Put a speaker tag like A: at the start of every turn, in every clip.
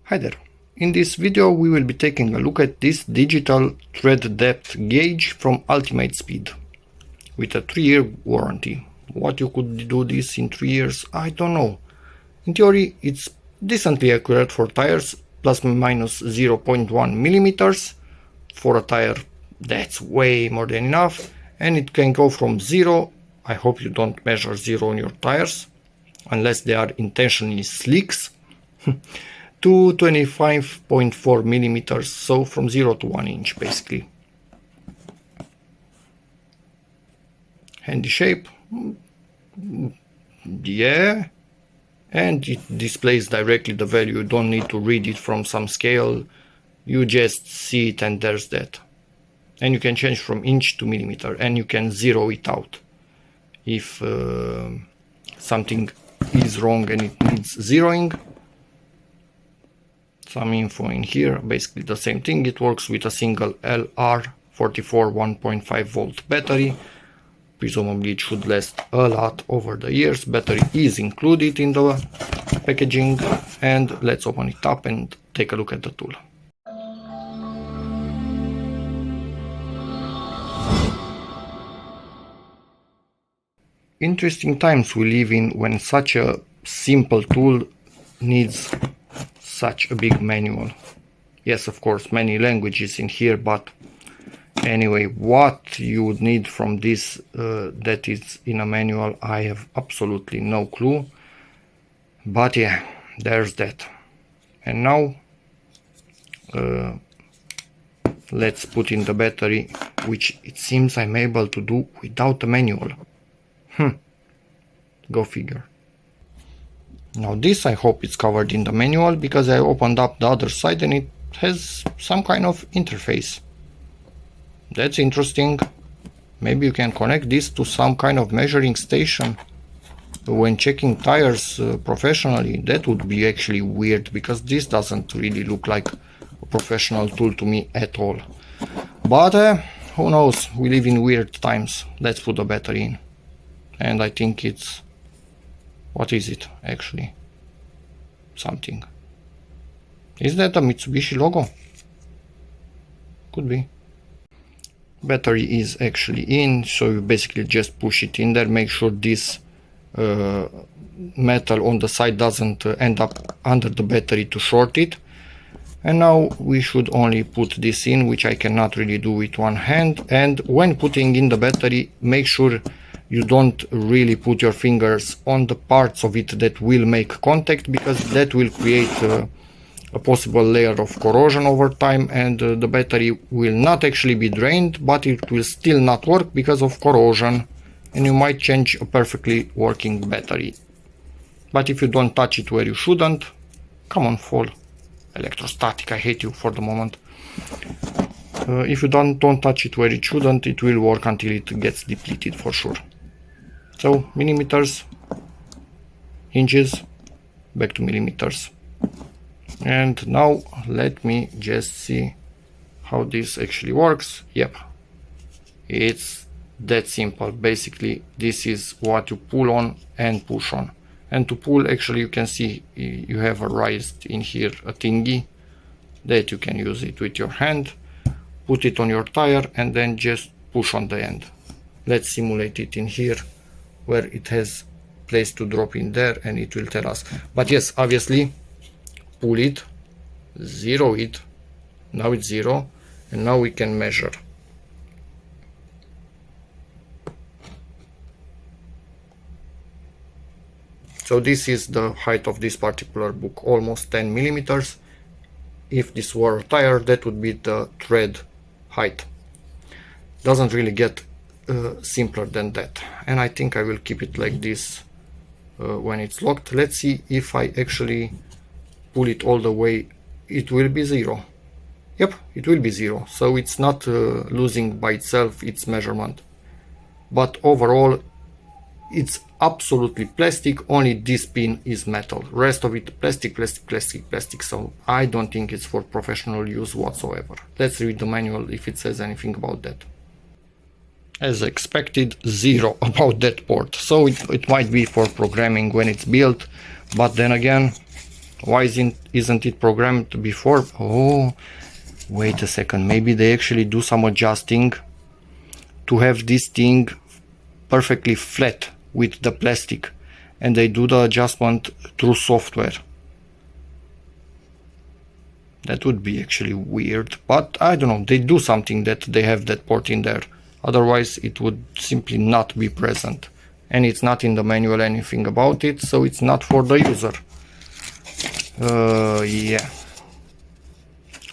A: Hi there. In this video we will be taking a look at this digital thread depth gauge from Ultimate Speed with a 3-year warranty. What you could do this in 3 years, I don't know. In theory it's decently accurate for tires, plus minus 0.1 millimeters. For a tire that's way more than enough, and it can go from 0, I hope you don't measure 0 on your tires unless they are intentionally slicks, to 25.4 millimeters, so from 0 to 1 inch basically. Handy shape, yeah, and it displays directly the value. You don't need to read it from some scale, you just see it and there's that. And you can change from inch to millimeter, and you can zero it out if something is wrong and it needs zeroing. Some info in here, basically the same thing. It works with a single LR44 1.5 volt battery. Presumably it should last a lot over the years. Battery is included in the packaging, and let's open it up and take a look at the tool. Interesting times we live in when such a simple tool needs such a big manual. Yes, of course, many languages in here, but anyway, what you would need from this that is in a manual, I have absolutely no clue. But yeah, there's that. And now let's put in the battery, which it seems I'm able to do without a manual. Go figure. Now this, I hope it's covered in the manual, because I opened up the other side and it has some kind of interface. That's interesting. Maybe you can connect this to some kind of measuring station when checking tires professionally. That would be actually weird, because this doesn't really look like a professional tool to me at all. But who knows, we live in weird times. Let's put the battery in. And I think it's, what is it actually? Something. Is that a Mitsubishi logo? Could be. Battery is actually in, so you basically just push it in there. Make sure this metal on the side doesn't end up under the battery to short it. And now we should only put this in, which I cannot really do with one hand. And when putting in the battery, make sure you don't really put your fingers on the parts of it that will make contact, because that will create a possible layer of corrosion over time, and the battery will not actually be drained, but it will still not work because of corrosion, and you might change a perfectly working battery. But if you don't touch it where you shouldn't, come on, fall. Electrostatic, I hate you for the moment. If you don't touch it where it shouldn't, it will work until it gets depleted for sure. So millimeters, inches, back to millimeters. And now let me just see how this actually works. Yep, it's that simple. Basically this is what you pull on and push on. And to pull, actually you can see you have a raised in here a thingy that you can use it with your hand. Put it on your tire and then just push on the end. Let's simulate it in here, where it has place to drop in there, and it will tell us. But yes, obviously, pull it, zero it, now it's 0, and now we can measure. So this is the height of this particular book, almost 10 millimeters. If this were a tire, that would be the tread height. Doesn't really get simpler than that, and I think I will keep it like this when it's locked. Let's see if I actually pull it all the way. It will be 0. Yep, it will be 0, so it's not losing by itself its measurement. But overall it's absolutely plastic, only this pin is metal, rest of it plastic, so I don't think it's for professional use whatsoever. Let's read the manual if it says anything about that. As expected, 0 about that port, so it might be for programming when it's built, but then again, Why isn't it programmed before? Oh, wait a second, maybe they actually do some adjusting to have this thing perfectly flat with the plastic, and they do the adjustment through software. That would be actually weird, but I don't know, they do something that they have that port in there. Otherwise it would simply not be present, and it's not in the manual anything about it, so it's not for the user. Yeah,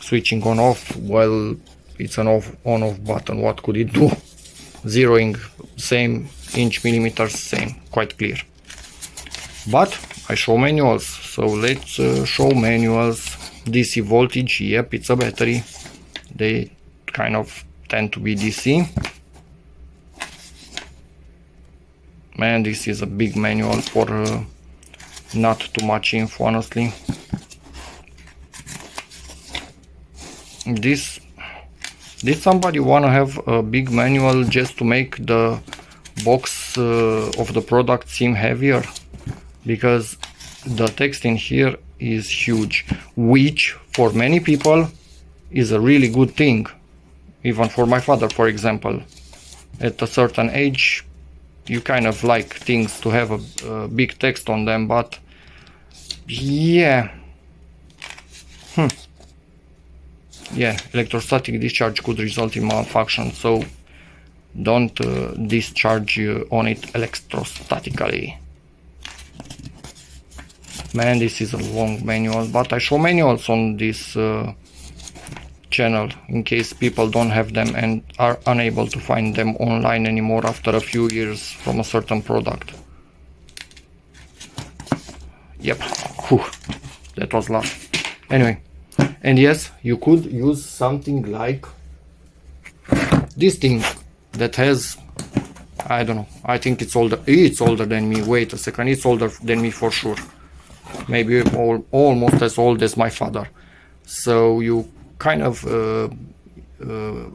A: switching on off, well, it's an on off button. What could it do? Zeroing, same, inch, millimeters, same, quite clear. But I show manuals, so let's show manuals. DC voltage, yep, it's a battery. They kind of tend to be DC. Man, this is a big manual for not too much info, honestly. Did somebody want to have a big manual just to make the box of the product seem heavier? Because the text in here is huge, which for many people is a really good thing. Even for my father, for example, at a certain age you kind of like things to have a big text on them, but yeah, yeah, electrostatic discharge could result in malfunction, so don't discharge on it electrostatically. Man, this is a long manual, but I show manuals on this channel in case people don't have them and are unable to find them online anymore after a few years from a certain product. Yep, whew, that was loud. Anyway, and yes, you could use something like this thing that has, I don't know, I think it's older than me. Wait a second, it's older than me for sure. Maybe almost as old as my father. So you kind of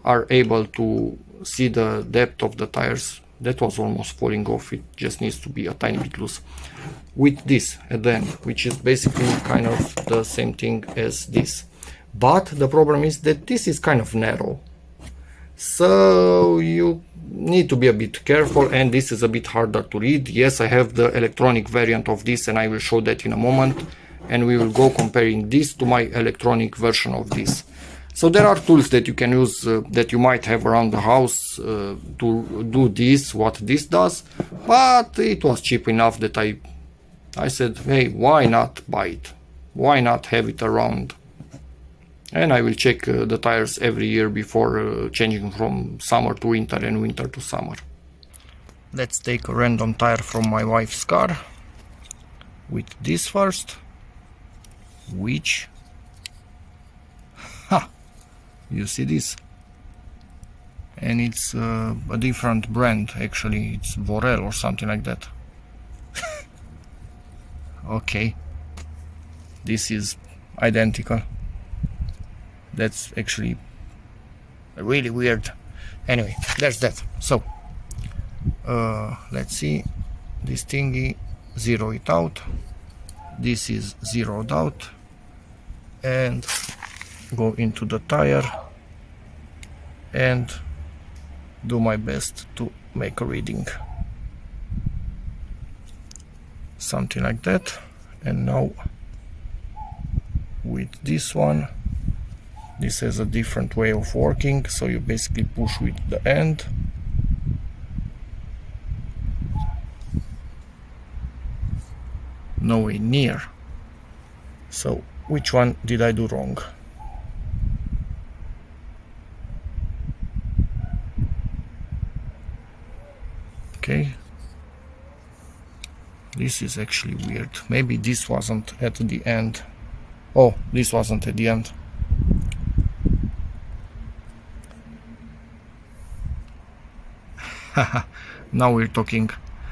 A: are able to see the depth of the tires. That was almost falling off, it just needs to be a tiny bit loose. With this at the end, which is basically kind of the same thing as this. But the problem is that this is kind of narrow. So you need to be a bit careful, and this is a bit harder to read. Yes, I have the electronic variant of this, and I will show that in a moment, and we will go comparing this to my electronic version of this. So there are tools that you can use that you might have around the house to do this, what this does, but it was cheap enough that I said, hey, why not buy it? Why not have it around? And I will check the tires every year before changing from summer to winter and winter to summer. Let's take a random tire from my wife's car with this first, which, you see this? And it's a different brand, actually, it's Vorel or something like that. Okay, this is identical. That's actually really weird. Anyway, there's that. So let's see, this thingy, zero it out, this is zeroed out, and go into the tire and do my best to make a reading, something like that. And now with this one, this has a different way of working, so you basically push with the end. Nowhere near. So which one did I do wrong? Okay, this is actually weird. Maybe this wasn't at the end. Oh, this wasn't at the end. Now we're talking.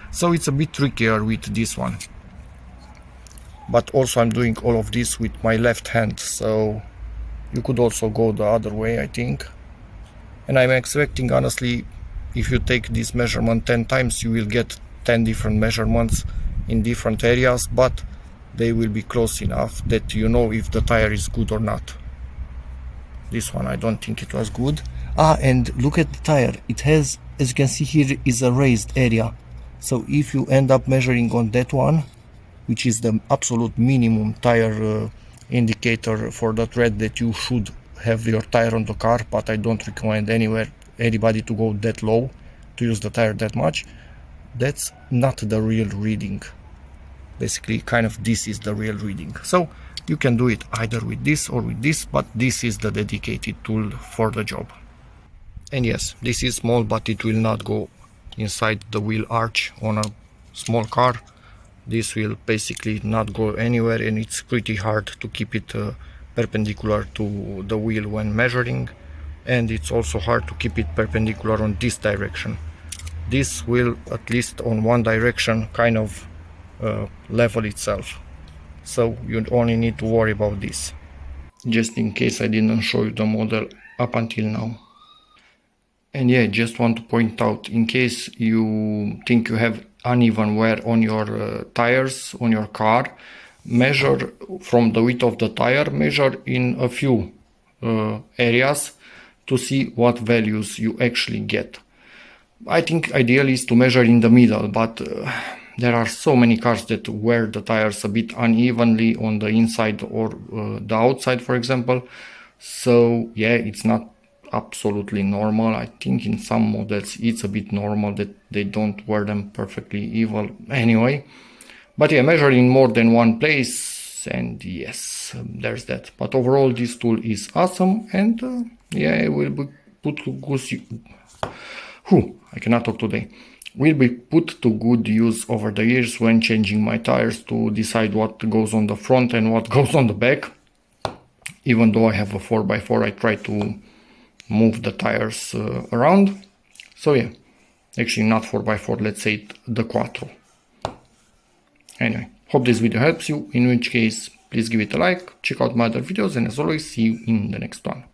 A: So it's a bit trickier with this one, but also I'm doing all of this with my left hand, so you could also go the other way, I think. And I'm expecting, honestly, if you take this measurement 10 times, you will get 10 different measurements in different areas, but they will be close enough that you know if the tire is good or not. This one I don't think it was good. And look at the tire, it has, as you can see here, is a raised area. So if you end up measuring on that one, which is the absolute minimum tire indicator for the tread that you should have your tire on the car, but I don't recommend anybody to go that low, to use the tire that much. That's not the real reading. Basically, kind of this is the real reading. So you can do it either with this or with this, but this is the dedicated tool for the job. And yes, this is small, but it will not go inside the wheel arch on a small car. This will basically not go anywhere, and it's pretty hard to keep it perpendicular to the wheel when measuring, and it's also hard to keep it perpendicular on this direction. This will, at least on one direction, kind of level itself, so you only need to worry about this. Just in case I didn't show you the model up until now. And yeah, just want to point out, in case you think you have uneven wear on your tires on your car, measure from the width of the tire, measure in a few areas to see what values you actually get. I think ideally is to measure in the middle, but there are so many cars that wear the tires a bit unevenly on the inside or the outside, for example. So yeah, it's not absolutely normal. I think in some models it's a bit normal that they don't wear them perfectly even anyway. But yeah, measure in more than one place, and yes, there's that. But overall, this tool is awesome, and yeah, it will be put to I cannot talk today. Will be put to good use over the years when changing my tires to decide what goes on the front and what goes on the back. Even though I have a 4x4, I try to move the tires around. So yeah, actually not 4x4, let's say the Quattro. Anyway, hope this video helps you, in which case please give it a like, check out my other videos, and as always, see you in the next one.